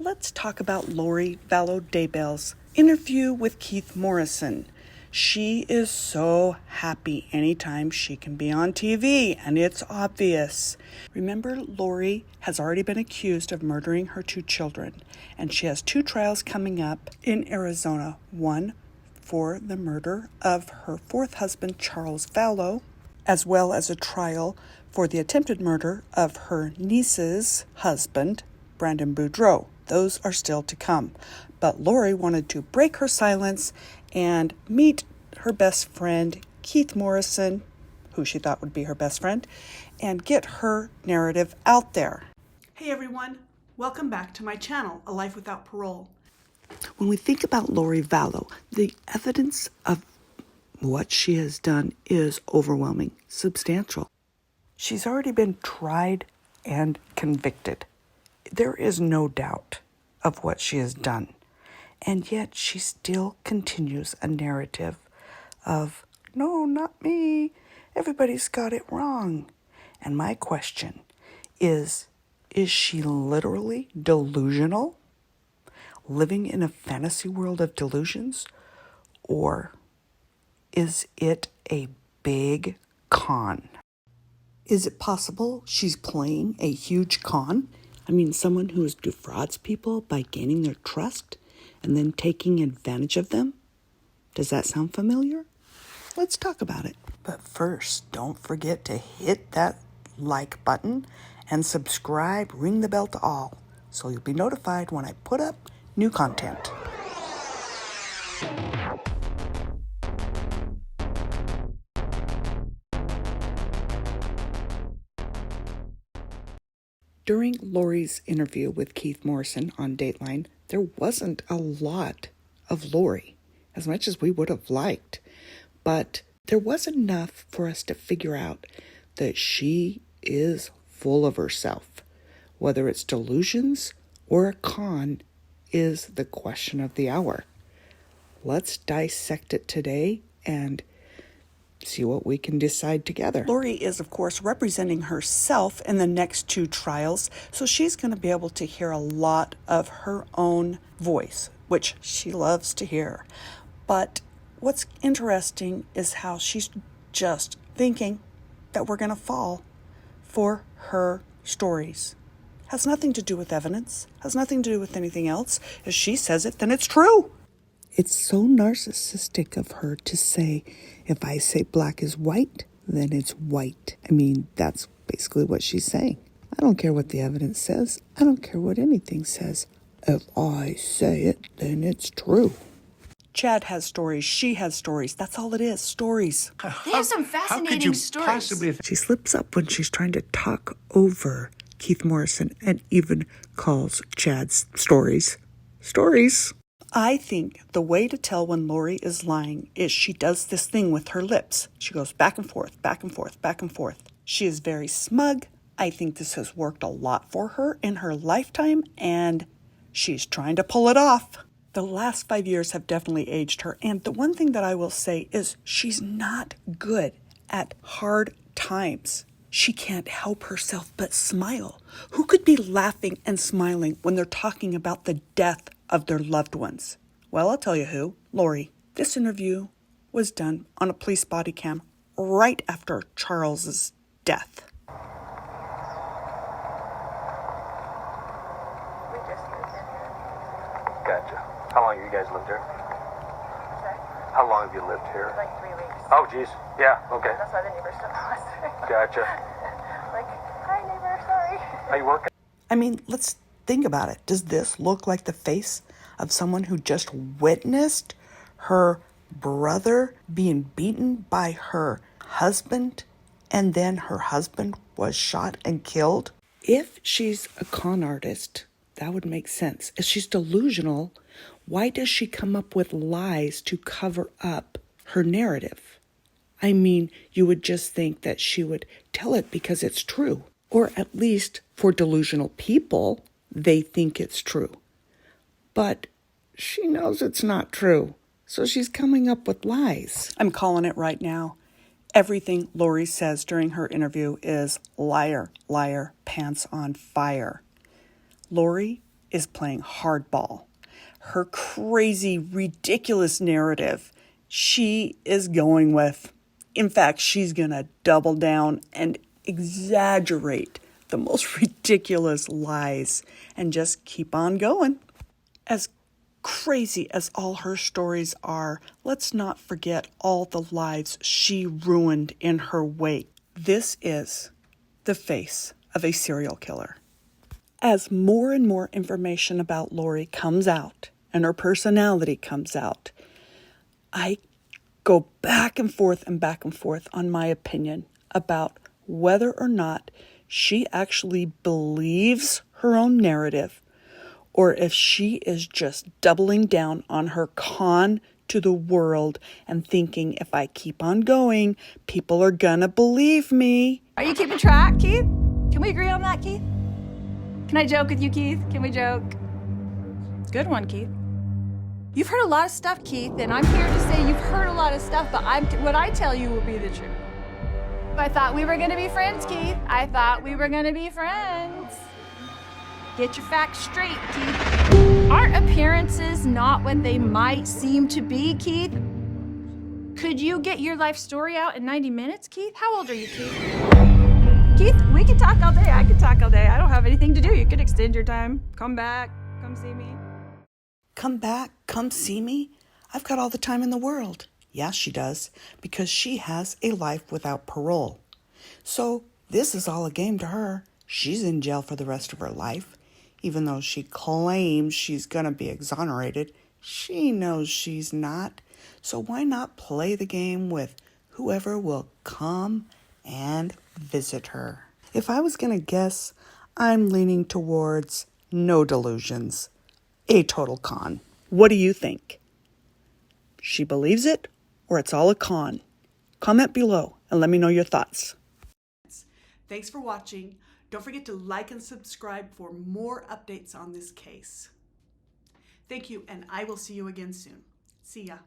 Let's talk about Vallow Daybell's interview with Keith Morrison. She is so happy anytime she can be on TV, and it's obvious. Remember, Lori has already been accused of murdering her 2 children, and she has 2 trials coming up in Arizona. One for the murder of her 4th husband, Charles Vallow, as well as a trial for the attempted murder of her niece's husband, Brandon Boudreaux. Those are still to come. But Lori wanted to break her silence and meet her best friend, Keith Morrison, who she thought would be her best friend, and get her narrative out there. Hey everyone, welcome back to my channel, A Life Without Parole. When we think about Lori Vallow, the evidence of what she has done is overwhelming, substantial. She's already been tried and convicted. There is no doubt of what she has done. And yet she still continues a narrative of, no, not me. Everybody's got it wrong. And my question is she literally delusional? Living in a fantasy world of delusions? Or is it a big con? Is it possible she's playing a huge con? I mean, someone who defrauds people by gaining their trust and then taking advantage of them? Does that sound familiar? Let's talk about it. But first, don't forget to hit that like button and subscribe, ring the bell to all, so you'll be notified when I put up new content. During Lori's interview with Keith Morrison on Dateline, there wasn't a lot of Lori, as much as we would have liked. But there was enough for us to figure out that she is full of herself. Whether it's delusions or a con is the question of the hour. Let's dissect it today and see what we can decide together. Lori is, of course, representing herself in the next 2 trials, so she's going to be able to hear a lot of her own voice, which she loves to hear. But what's interesting is how she's just thinking that we're going to fall for her stories. Has nothing to do with evidence, has nothing to do with anything else. If she says it, then it's true. It's so narcissistic of her to say, if I say black is white, then it's white. I mean, that's basically what she's saying. I don't care what the evidence says. I don't care what anything says. If I say it, then it's true. Chad has stories. She has stories. That's all it is. Stories. They have some fascinating stories. She slips up when she's trying to talk over Keith Morrison and even calls Chad's stories stories. I think the way to tell when Lori is lying is she does this thing with her lips. She goes back and forth, back and forth, back and forth. She is very smug. I think this has worked a lot for her in her lifetime, and she's trying to pull it off. The last 5 years have definitely aged her, and the one thing that I will say is she's not good at hard times. She can't help herself but smile. Who could be laughing and smiling when they're talking about the death of their loved ones? Well, I'll tell you who. Lori. This interview was done on a police body cam right after Charles's death. We just moved in here. Gotcha. How long have you guys lived here? Sorry? How long have you lived here? Like 3 weeks. Oh, geez. Yeah, okay. That's why the neighbors don't know us. Gotcha. Like, hi neighbor, sorry. Are you working? I mean, let's think about it. Does this look like the face of someone who just witnessed her brother being beaten by her husband, and then her husband was shot and killed? If she's a con artist, that would make sense. If she's delusional, why does she come up with lies to cover up her narrative? I mean, you would just think that she would tell it because it's true. Or at least for delusional people, they think it's true. But she knows it's not true, so she's coming up with lies. I'm calling it right now. Everything Lori says during her interview is liar, liar, pants on fire. Lori is playing hardball. Her crazy, ridiculous narrative, she is going with. In fact, she's going to double down and exaggerate the most ridiculous lies and just keep on going. As crazy as all her stories are, let's not forget all the lives she ruined in her wake. This is the face of a serial killer. As more and more information about Lori comes out and her personality comes out, I go back and forth on my opinion about whether or not she actually believes her own narrative, or if she is just doubling down on her con to the world and thinking, if I keep on going, people are gonna believe me. Are you keeping track, Keith? Can we agree on that, Keith? Can I joke with you, Keith? Can we joke? Good one, Keith. You've heard a lot of stuff, Keith, and I'm here to say you've heard a lot of stuff, but what I tell you will be the truth. I thought we were gonna be friends, Keith. I thought we were gonna be friends. Get your facts straight, Keith. Aren't appearances not what they might seem to be, Keith? Could you get your life story out in 90 minutes, Keith? How old are you, Keith? Keith, we can talk all day. I can talk all day. I don't have anything to do. You could extend your time. Come back. Come see me. Come back. Come see me? I've got all the time in the world. Yes, she does, because she has a life without parole. So this is all a game to her. She's in jail for the rest of her life. Even though she claims she's going to be exonerated, she knows she's not. So why not play the game with whoever will come and visit her? If I was going to guess, I'm leaning towards no delusions. A total con. What do you think? She believes it, or it's all a con? Comment below and let me know your thoughts. Thanks for watching. Don't forget to like and subscribe for more updates on this case. Thank you, and I will see you again soon. See ya.